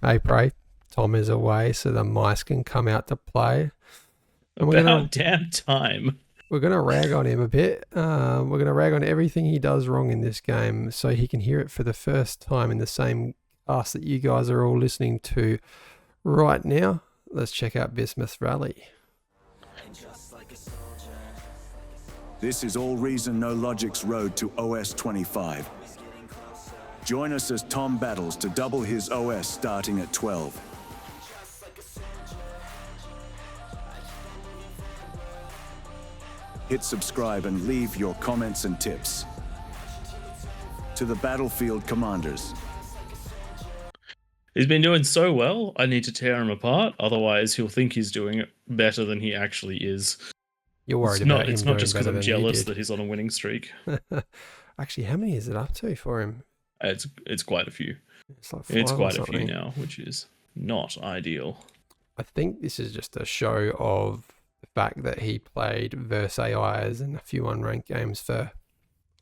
Hey, Pray. Tom is away, so the mice can come out to play. And About damn time. we're gonna rag on him a bit. We're gonna rag on everything he does wrong in this game, so he can hear it for the first time in the same cast that you guys are all listening to right now. Let's check out Bisthmus Rally. This is AllReasonNoLogic's road to OS 25. Join us as Tom battles to double his OS starting at 12. Hit subscribe and leave your comments and tips. To the battlefield commanders. He's been doing so well, I need to tear him apart, otherwise he'll think he's doing better than he actually is. You're worried about him. It's not just because I'm jealous that he's on a winning streak. Actually, how many is it up to for him? It's quite a few. It's quite a few now, which is not ideal. I think this is just a show of the fact that he played versus AIs and a few unranked games for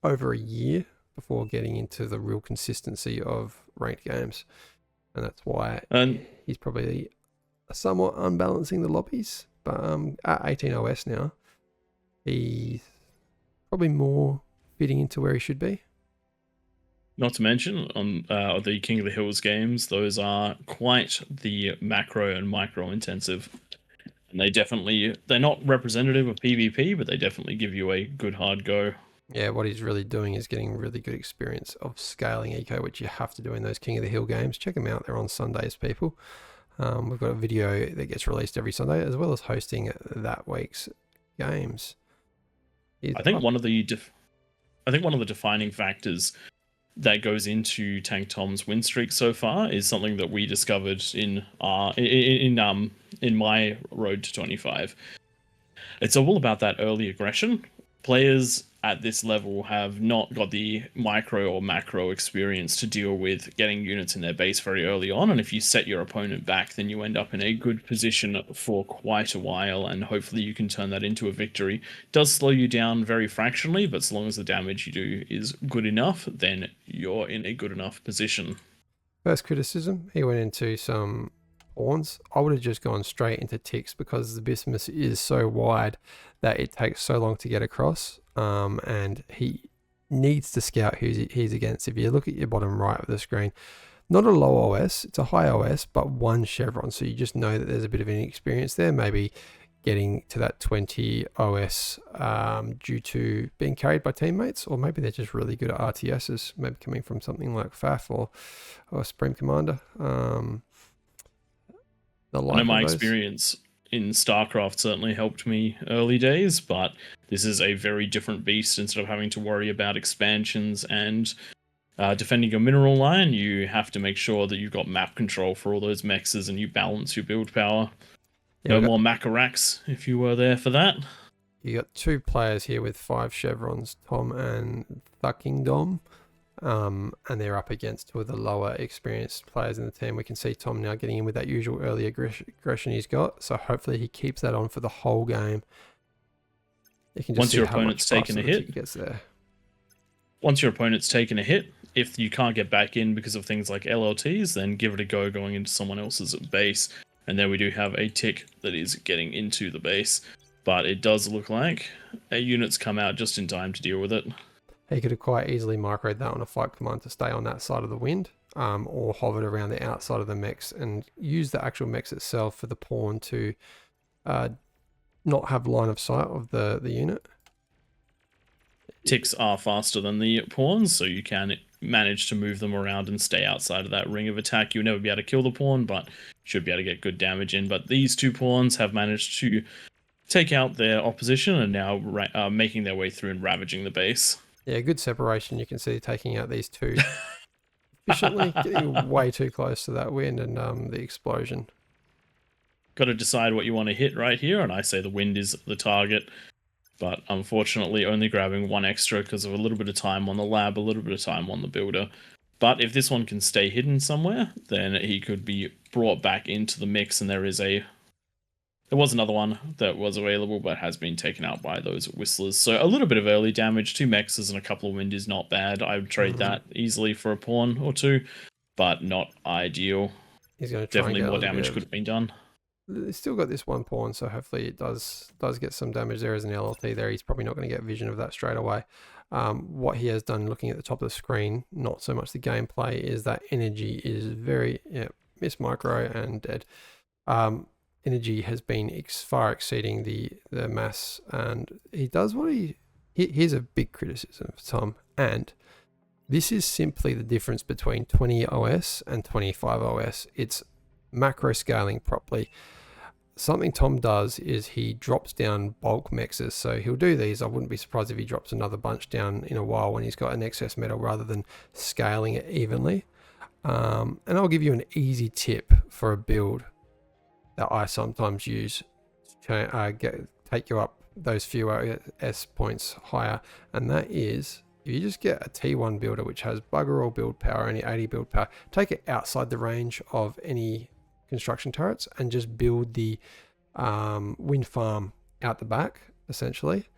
over a year before getting into the real consistency of ranked games. And that's why he's probably somewhat unbalancing the lobbies. But at 18 OS now, he's probably more fitting into where he should be. Not to mention, on the King of the Hills games, those are quite the macro and micro intensive. And they're not representative of PvP, but they definitely give you a good hard go. Yeah, what he's really doing is getting really good experience of scaling eco, which you have to do in those King of the Hill games. Check them out. They're on Sundays, people. We've got a video that gets released every Sunday, as well as hosting that week's games. I think one of the defining factors that goes into Tank Tom's win streak so far is something that we discovered in my road to 25. It's all about that early aggression. Players at this level have not got the micro or macro experience to deal with getting units in their base very early on, and if you set your opponent back, then you end up in a good position for quite a while, and hopefully you can turn that into a victory. It does slow you down very fractionally, but so long as the damage you do is good enough, then you're in a good enough position. First criticism, he went into some pawns. I would have just gone straight into ticks because the Bisthmus is so wide that it takes so long to get across. And he needs to scout who he's against. If you look at your bottom right of the screen, not a low OS, it's a high OS, but one chevron. So you just know that there's a bit of inexperience there, maybe getting to that 20 OS due to being carried by teammates, or maybe they're just really good at RTSs, maybe coming from something like FAF or Supreme Commander. I know my experience in StarCraft certainly helped me early days, but this is a very different beast. Instead of having to worry about expansions and defending your mineral line, you have to make sure that you've got map control for all those mexes and you balance your build power. Yeah, no more Macarax if you were there for that. You got two players here with 5 chevrons, Tom and Thuckingdom. And they're up against two of the lower experienced players in the team. We can see Tom now getting in with that usual early aggression he's got. So hopefully he keeps that on for the whole game. You can just once your opponent's taken a hit, gets there. Once your opponent's taken a hit, if you can't get back in because of things like LLTs, then give it a go going into someone else's base. And there we do have a tick that is getting into the base. But it does look like a unit's come out just in time to deal with it. He could have quite easily microed that on a fight command to stay on that side of the wind, or hovered around the outside of the mechs and use the actual mechs itself for the pawn to not have line of sight of the unit. Ticks are faster than the pawns, so you can manage to move them around and stay outside of that ring of attack. You'll never be able to kill the pawn, but should be able to get good damage in. But these two pawns have managed to take out their opposition and now making their way through and ravaging the base. Yeah, good separation. You can see taking out these two efficiently, getting way too close to that wind and the explosion. Got to decide what you want to hit right here, and I say the wind is the target. But unfortunately, only grabbing one extra because of a little bit of time on the lab, a little bit of time on the builder. But if this one can stay hidden somewhere, then he could be brought back into the mix, and there was another one that was available but has been taken out by those whistlers. So a little bit of early damage, 2 mexes and a couple of wind is not bad. I would trade that easily for a pawn or two, but not ideal. He's going to try Definitely and get more a little damage bit could have been done. He's still got this one pawn, so hopefully it does get some damage. There is an LLT there. He's probably not going to get vision of that straight away. What he has done, looking at the top of the screen, not so much the gameplay, is that energy is very miss micro and dead. Energy has been far exceeding the mass, and he does what here's a big criticism of Tom, and this is simply the difference between 20 OS and 25 OS. It's macro scaling properly. Something Tom does is he drops down bulk mexes, so he'll do these. I wouldn't be surprised if he drops another bunch down in a while when he's got an excess metal, rather than scaling it evenly. And I'll give you an easy tip for a build that I sometimes use to take you up those few S points higher, and that is if you just get a T1 builder which has bugger all build power, only 80 build power, take it outside the range of any construction turrets and just build the wind farm out the back, essentially,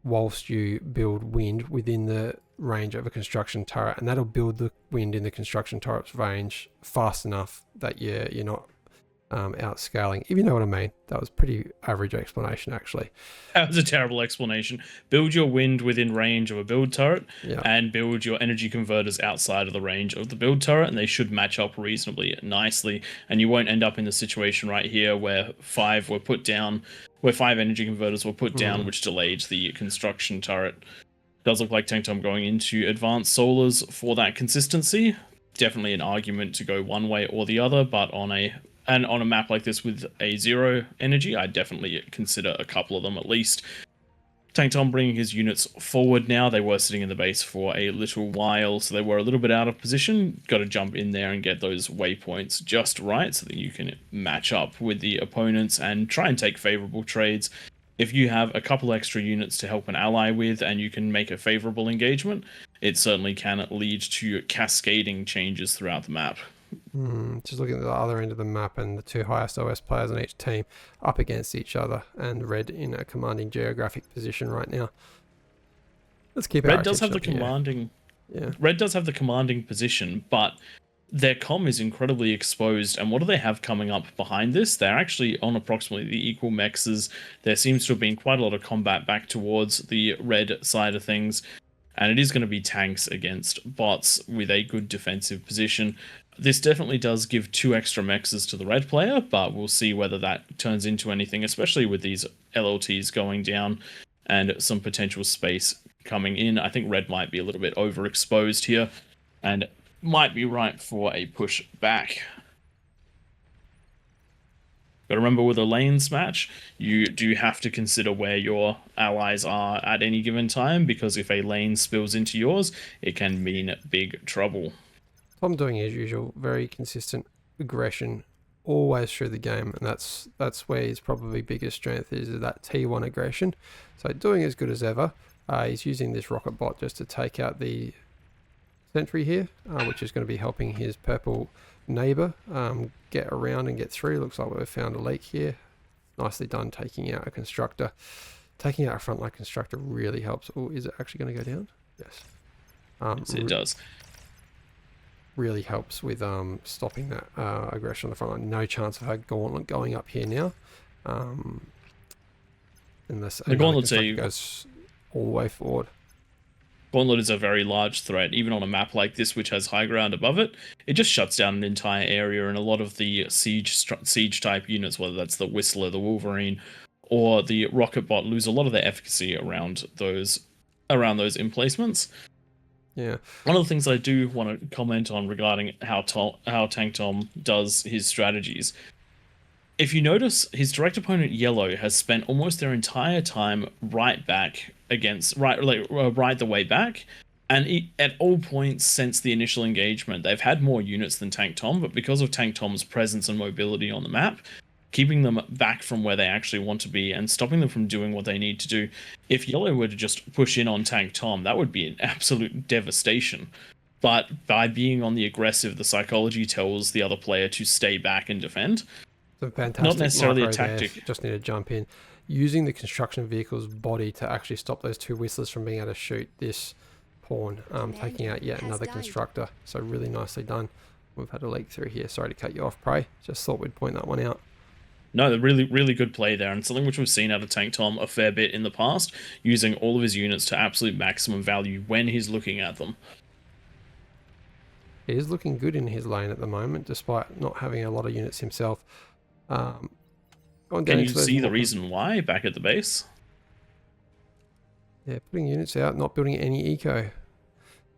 whilst you build wind within the range of a construction turret, and that'll build the wind in the construction turret's range fast enough that you're not outscaling, if you know what I mean. That was pretty average explanation, actually. That was a terrible explanation. Build your wind within range of a build turret, and build your energy converters outside of the range of the build turret, and they should match up reasonably nicely, and you won't end up in the situation right here where 5 energy converters were put down, which delayed the construction turret. Does look like Tank Tom going into advanced solars for that consistency. Definitely an argument to go one way or the other, but on a map like this with a 0 energy, I'd definitely consider a couple of them at least. Tank Tom bringing his units forward now. They were sitting in the base for a little while, so they were a little bit out of position. Got to jump in there and get those waypoints just right so that you can match up with the opponents and try and take favorable trades. If you have a couple extra units to help an ally with and you can make a favorable engagement, it certainly can lead to cascading changes throughout the map. Just looking at the other end of the map, and the two highest OS players on each team up against each other, and Red in a commanding geographic position right now. Let's keep Red does have the commanding. Yeah. Red does have the commanding position, but their comm is incredibly exposed. And what do they have coming up behind this? They're actually on approximately the equal mexes. There seems to have been quite a lot of combat back towards the red side of things, and it is going to be tanks against bots with a good defensive position. This definitely does give 2 extra mexes to the red player, but we'll see whether that turns into anything, especially with these LLTs going down and some potential space coming in. I think red might be a little bit overexposed here and might be ripe for a push back. But remember, with a lanes match, you do have to consider where your allies are at any given time, because if a lane spills into yours, it can mean big trouble. Tom doing his usual, very consistent aggression always through the game, and that's where his probably biggest strength is that T1 aggression. So doing as good as ever. He's using this rocket bot just to take out the sentry here, which is going to be helping his purple neighbor get around and get through. Looks like we've found a leak here. Nicely done taking out a constructor. Taking out a frontline constructor really helps. Oh, is it actually going to go down? Yes. Yes, it does. Really helps with stopping that aggression on the front line. No chance of her gauntlet going up here now. Unless the gauntlet goes all the way forward. Gauntlet is a very large threat, even on a map like this, which has high ground above it. It just shuts down an entire area, and a lot of the siege type units, whether that's the Whistler, the Wolverine, or the Rocket Bot, lose a lot of their efficacy around those emplacements. Yeah. One of the things I do want to comment on regarding how Tank Tom does his strategies. If you notice, his direct opponent Yellow has spent almost their entire time right the way back, and at all points since the initial engagement, they've had more units than Tank Tom, but because of Tank Tom's presence and mobility on the map, keeping them back from where they actually want to be and stopping them from doing what they need to do. If Yellow were to just push in on Tank Tom, that would be an absolute devastation. But by being on the aggressive, the psychology tells the other player to stay back and defend. It's a fantastic not necessarily a tactic. There. Just need to jump in. Using the construction vehicle's body to actually stop those 2 Whistlers from being able to shoot this pawn, taking out yet another constructor. So really nicely done. We've had a leak through here. Sorry to cut you off, Prey. Just thought we'd point that one out. No, the really good play there, and something which we've seen out of Tank Tom a fair bit in the past, using all of his units to absolute maximum value when he's looking at them. He is looking good in his lane at the moment, despite not having a lot of units himself. Can you see the reason why back at the base? Yeah, putting units out, not building any eco.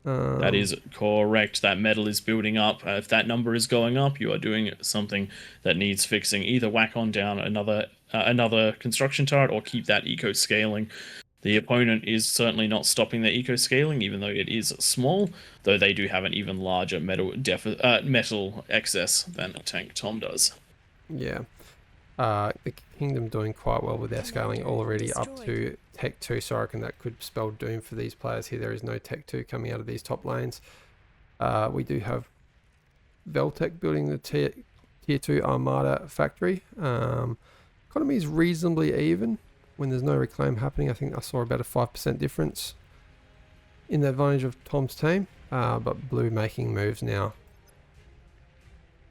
That is correct. That metal is building up. If that number is going up, you are doing something that needs fixing. Either whack on down another construction turret or keep that eco scaling. The opponent is certainly not stopping their eco scaling, even though it is small, though they do have an even larger metal excess than Tank Tom does. Yeah. The Kingdom doing quite well with their scaling already up to Tech 2, so I reckon that could spell doom for these players here. There is no Tech 2 coming out of these top lanes. We do have Veltec building the Tier 2 Armada factory. Economy is reasonably even when there's no reclaim happening. I think I saw about a 5% difference in the advantage of Tom's team, but Blue making moves now.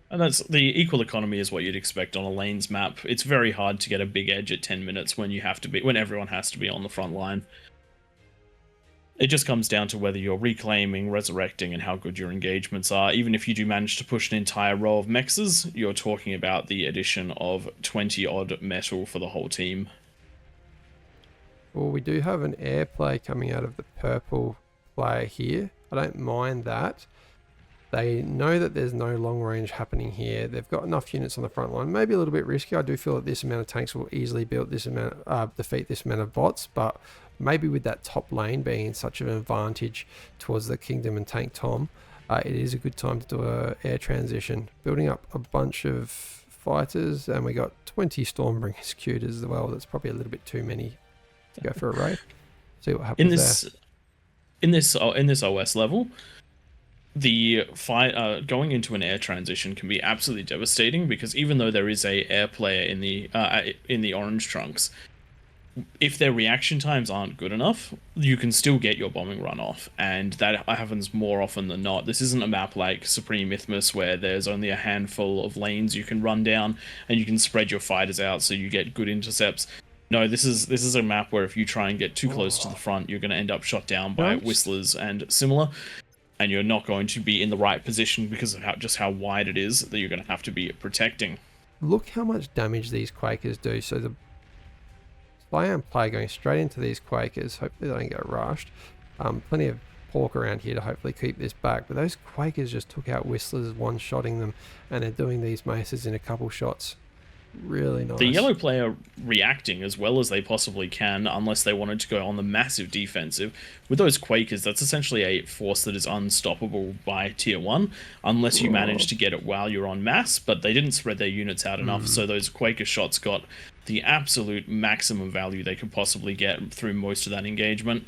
And that's the equal economy is what you'd expect on a lanes map. It's very hard to get a big edge at 10 minutes when everyone has to be on the front line. It just comes down to whether you're reclaiming, resurrecting, and how good your engagements are. Even if you do manage to push an entire row of mexes, you're talking about the addition of 20 odd metal for the whole team. Well, we do have an airplay coming out of the purple player here. I don't mind that. They know that there's no long range happening here. They've got enough units on the front line. Maybe a little bit risky. I do feel that this amount of tanks will easily defeat this amount of bots, but maybe with that top lane being such an advantage towards the Kingdom and Tank Tom, it is a good time to do a air transition. Building up a bunch of fighters, and we got 20 Stormbringers queued as well. That's probably a little bit too many to go for a raid. See what happens in this OS level. The fight going into an air transition can be absolutely devastating, because even though there is a air player in the orange trunks, if their reaction times aren't good enough, you can still get your bombing run off, and that happens more often than not. This isn't a map like Supreme Bisthmus where there's only a handful of lanes you can run down and you can spread your fighters out so you get good intercepts. No, this is a map where if you try and get too close to the front, you're going to end up shot down by whistlers and similar. And you're not going to be in the right position because of how wide it is that you're going to have to be protecting. Look how much damage these Quakers do. So the Spy player going straight into these Quakers. Hopefully they don't get rushed. Plenty of pork around here to hopefully keep this back. But those Quakers just took out Whistlers, one-shotting them. And they're doing these maces in a couple shots. Really nice. The yellow player reacting as well as they possibly can, unless they wanted to go on the massive defensive. With those Quakers, that's essentially a force that is unstoppable by tier 1, unless you manage to get it while you're on mass, but they didn't spread their units out enough, so those Quaker shots got the absolute maximum value they could possibly get through most of that engagement.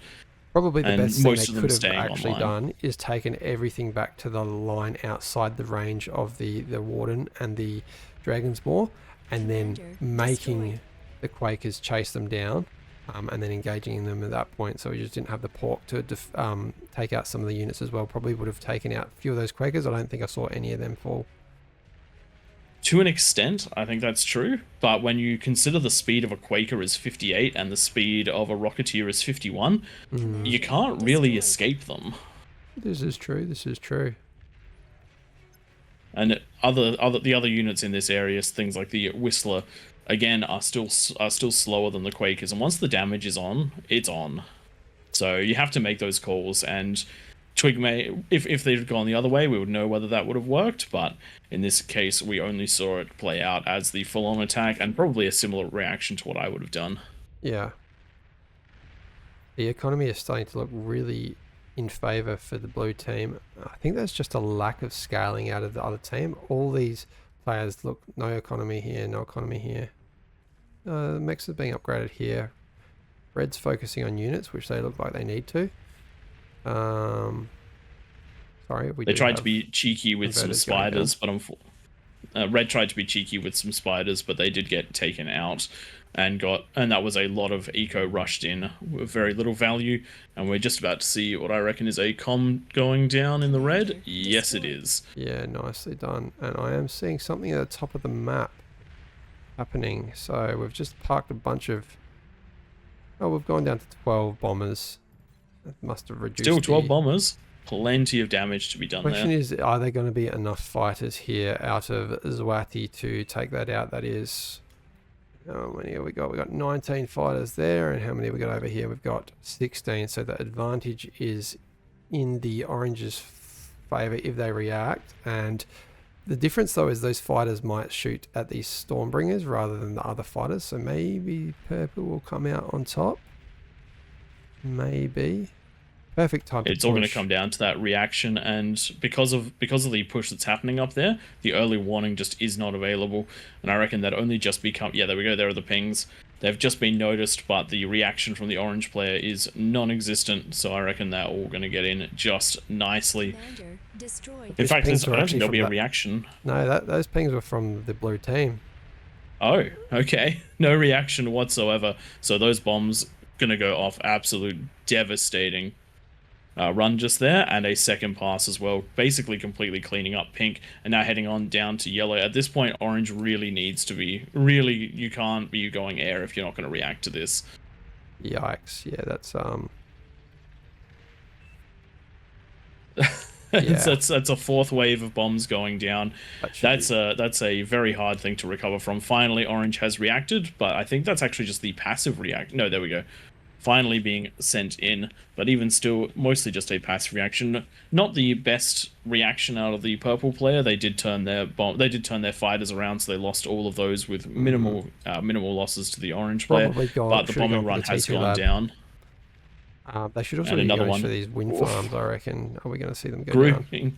Probably the best thing they could have actually done is taken everything back to the line outside the range of the Warden and the Dragon's Maw, and then making the Quakers chase them down, and then engaging them at that point. So we just didn't have the pork to take out some of the units as well. Probably would have taken out a few of those Quakers. I don't think I saw any of them fall. To an extent, I think that's true. But when you consider the speed of a Quaker is 58 and the speed of a Rocketeer is 51, you can't really escape them. This is true. This is true. And the other units in this area, things like the Whistler, again, are still slower than the Quakers. And once the damage is on, it's on. So you have to make those calls. And Twig may, if they'd gone the other way, we would know whether that would have worked. But in this case, we only saw it play out as the full-on attack, and probably a similar reaction to what I would have done. Yeah. The economy is starting to look really in favor for the blue team. I think there's just a lack of scaling out of the other team. All these players look, no economy here, no economy here. Mechs are being upgraded here. Red's focusing on units, which they look like they need to. Sorry, they tried to be cheeky with some spiders, but Red tried to be cheeky with some spiders, but they did get taken out, and that was a lot of eco rushed in with very little value. And we're just about to see what I reckon is a com going down in the red. Yes, it is. Yeah, nicely done. And I am seeing something at the top of the map happening. So we've just parked a bunch of... Oh, we've gone down to 12 bombers. That must have reduced. Still 12 bombers. Plenty of damage to be done there. Question is, are there going to be enough fighters here out of Zwati to take that out? That is... How many have we got? We've got 19 fighters there, and how many have we got over here? We've got 16, so the advantage is in the orange's favour if they react, and the difference though is those fighters might shoot at these Stormbringers rather than the other fighters, so maybe purple will come out on top. Maybe. Perfect time to It's all going to come down to that reaction, and because of the push that's happening up there, the early warning just is not available, and I reckon that only just become... Yeah, there we go, there are the pings. They've just been noticed, but the reaction from the orange player is non-existent, so I reckon they're all going to get in just nicely. In fact, I don't think there'll be a reaction. No, those pings were from the blue team. Oh, okay. No reaction whatsoever, so those bombs going to go off absolute devastating. Run just there, and a second pass as well, basically completely cleaning up pink, and now heading on down to yellow. At this point, orange really needs to be... Really, you can't be going air if you're not going to react to this. Yikes. Yeah, that's... That's a fourth wave of bombs going down. That's a very hard thing to recover from. Finally, orange has reacted, but I think that's actually just the passive react. No, there we go. Finally being sent in, but even still, mostly just a passive reaction. Not the best reaction out of the purple player. They did turn their fighters around, so they lost all of those with minimal losses to the orange player. But the bombing run has gone down. They should also be going for these wind farms, I reckon. Are we going to see them go down?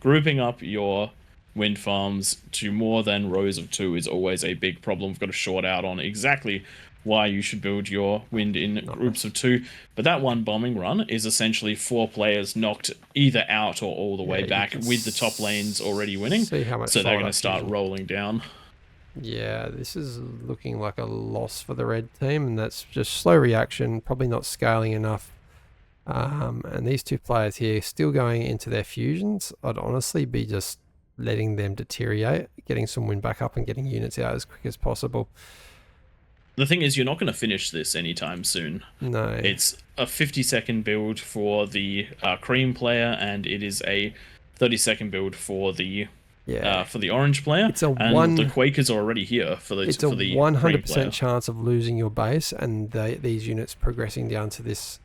Grouping up your wind farms to more than rows of 2 is always a big problem. We've got to short out on exactly why you should build your wind in groups of 2, but that one bombing run is essentially 4 players knocked either out or all the way back, with the top lanes already winning, so they're going to start rolling down. Yeah, this is looking like a loss for the red team, and that's just slow reaction, probably not scaling enough. And these 2 players here still going into their fusions. I'd honestly be just letting them deteriorate, getting some wind back up and getting units out as quick as possible. The thing is, you're not going to finish this anytime soon. No. It's a 50-second build for the cream player, and it is a 30-second build for the orange player. The Quakers are already here for the. It's a 100% chance of losing your base and these units progressing down to these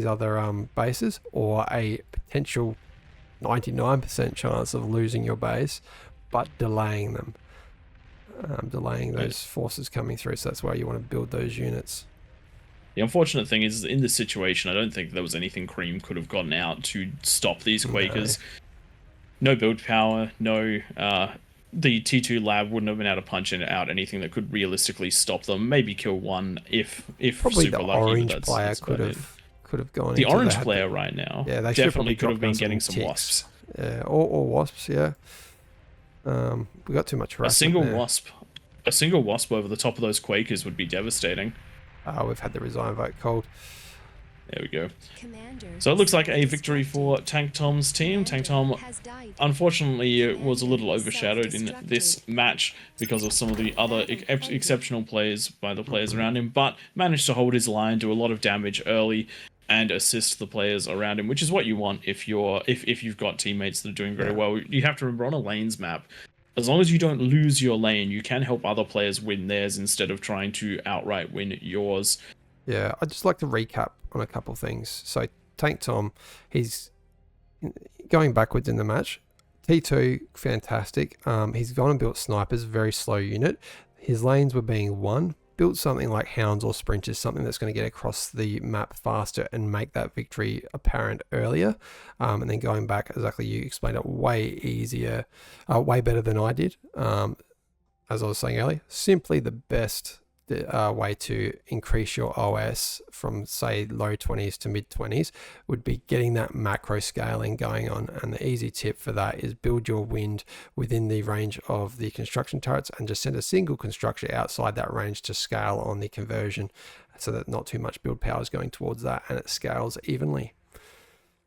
other bases, or a potential 99% chance of losing your base, but delaying them. Delaying those forces coming through, so that's why you want to build those units. The unfortunate thing is, in this situation, I don't think there was anything cream could have gotten out to stop these Quakers. No build power, no... the T2 lab wouldn't have been able to punch out anything that could realistically stop them. Maybe kill one if probably super the lucky. Orange player could have gone. The orange player right now, yeah, they definitely could have been getting some wasps. Yeah, or wasps. Yeah. We got too much. A single wasp over the top of those Quakers would be devastating. We've had the resign vote called. There we go. So it looks like a victory for Tank Tom's team. Tank Tom, unfortunately, was a little overshadowed in this match because of some of the other exceptional plays by the players around him, but managed to hold his line, do a lot of damage early, and assist the players around him, which is what you want if you've got teammates that are doing very well. You have to remember, on a lanes map, as long as you don't lose your lane, you can help other players win theirs instead of trying to outright win yours. Yeah, I'd just like to recap on a couple of things. So Tank Tom, he's going backwards in the match. T2, fantastic. He's gone and built snipers, very slow unit. His lanes were being won. Built something like hounds or sprinters, something that's going to get across the map faster and make that victory apparent earlier. And then going back, exactly, you explained it way easier, way better than I did. As I was saying earlier, simply the best way to increase your OS from, say, low 20s to mid 20s would be getting that macro scaling going on. And the easy tip for that is build your wind within the range of the construction turrets and just send a single constructor outside that range to scale on the conversion, so that not too much build power is going towards that and it scales evenly.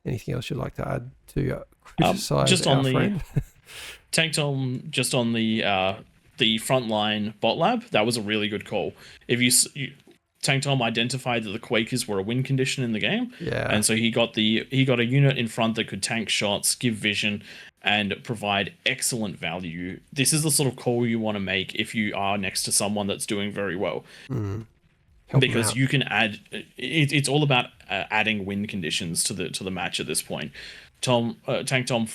Anything else you'd like to add to criticize just on our friend? Tank Tom, just on the frontline bot lab, that was a really good call. If you Tank Tom identified that the Quakers were a win condition in the game, and so he got a unit in front that could tank shots, give vision, and provide excellent value. This is the sort of call you want to make if you are next to someone that's doing very well. Because you can add it's all about adding win conditions to the match at this point. Tank Tom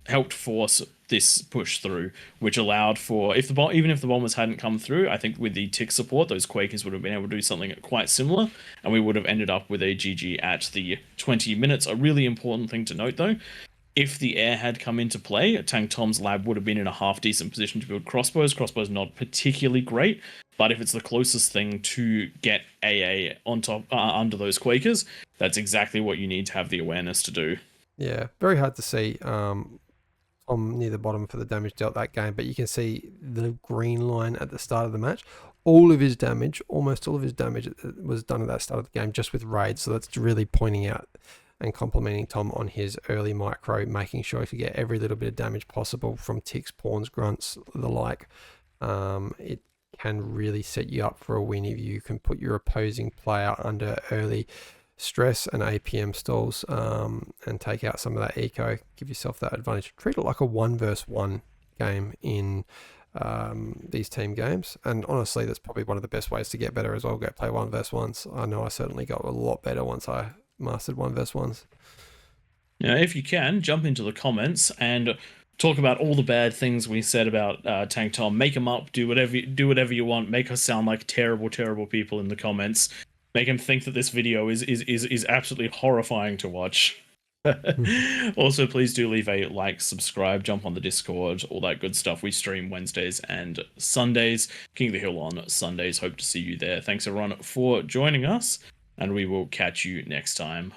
helped force this push through, which allowed for, even if the bombers hadn't come through, I think with the tick support, those Quakers would have been able to do something quite similar, and we would have ended up with a GG at the 20 minutes. A really important thing to note though, if the air had come into play, Tank Tom's lab would have been in a half decent position to build crossbows. Crossbows not particularly great, but if it's the closest thing to get AA on top under those Quakers, that's exactly what you need to have the awareness to do. Yeah, very hard to see Tom near the bottom for the damage dealt that game, but you can see the green line at the start of the match. Almost all of his damage was done at that start of the game just with raids, so that's really pointing out and complimenting Tom on his early micro, making sure he could get every little bit of damage possible from ticks, pawns, grunts, the like. It can really set you up for a win if you can put your opposing player under early stress and APM stalls, and take out some of that eco, give yourself that advantage. Treat it like a 1 versus 1 game in these team games, and honestly that's probably one of the best ways to get better as well. Go play 1 versus 1s. I know I certainly got a lot better once I mastered 1 versus 1s. Yeah, if you can, jump into the comments and talk about all the bad things we said about Tank Tom. Make them up, do whatever you want, make us sound like terrible people in the comments. Make him think that this video is absolutely horrifying to watch. Also, please do leave a like, subscribe, jump on the Discord, all that good stuff. We stream Wednesdays and Sundays. King of the Hill on Sundays. Hope to see you there. Thanks everyone for joining us, and we will catch you next time.